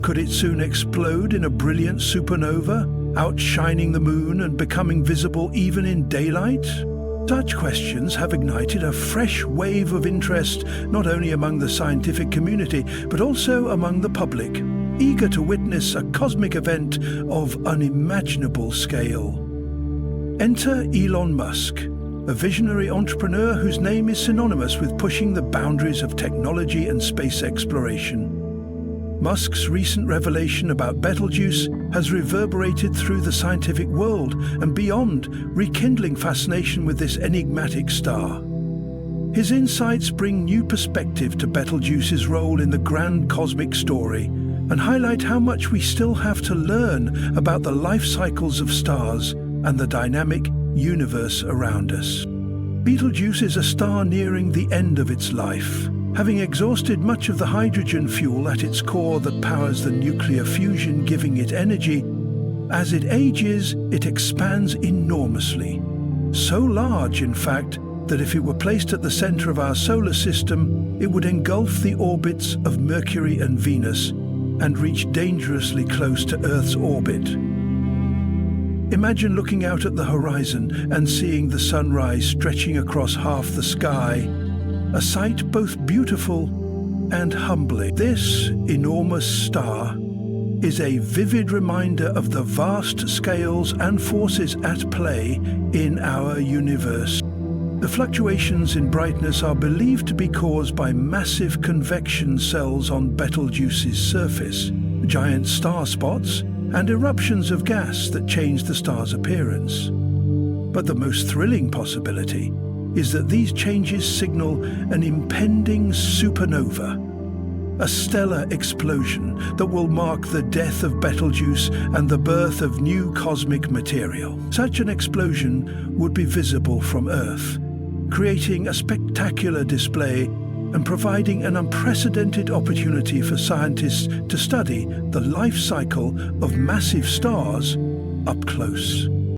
Could it soon explode in a brilliant supernova, outshining the moon and becoming visible even in daylight? Such questions have ignited a fresh wave of interest not only among the scientific community but also among the public, eager to witness a cosmic event of unimaginable scale. Enter Elon Musk, a visionary entrepreneur whose name is synonymous with pushing the boundaries of technology and space exploration. Musk's recent revelation about Betelgeuse has reverberated through the scientific world and beyond, rekindling fascination with this enigmatic star. His insights bring new perspective to Betelgeuse's role in the grand cosmic story and highlight how much we still have to learn about the life cycles of stars and the dynamic universe around us. Betelgeuse is a star nearing the end of its life, having exhausted much of the hydrogen fuel at its core that powers the nuclear fusion, giving it energy. As it ages, it expands enormously. So large, in fact, that if it were placed at the center of our solar system, it would engulf the orbits of Mercury and Venus and reach dangerously close to Earth's orbit. Imagine looking out at the horizon and seeing the sunrise stretching across half the sky, a sight both beautiful and humbling. This enormous star is a vivid reminder of the vast scales and forces at play in our universe. The fluctuations in brightness are believed to be caused by massive convection cells on Betelgeuse's surface, giant star spots, and eruptions of gas that change the star's appearance. But the most thrilling possibility is that these changes signal an impending supernova, a stellar explosion that will mark the death of Betelgeuse and the birth of new cosmic material. Such an explosion would be visible from Earth, creating a spectacular display and providing an unprecedented opportunity for scientists to study the life cycle of massive stars up close.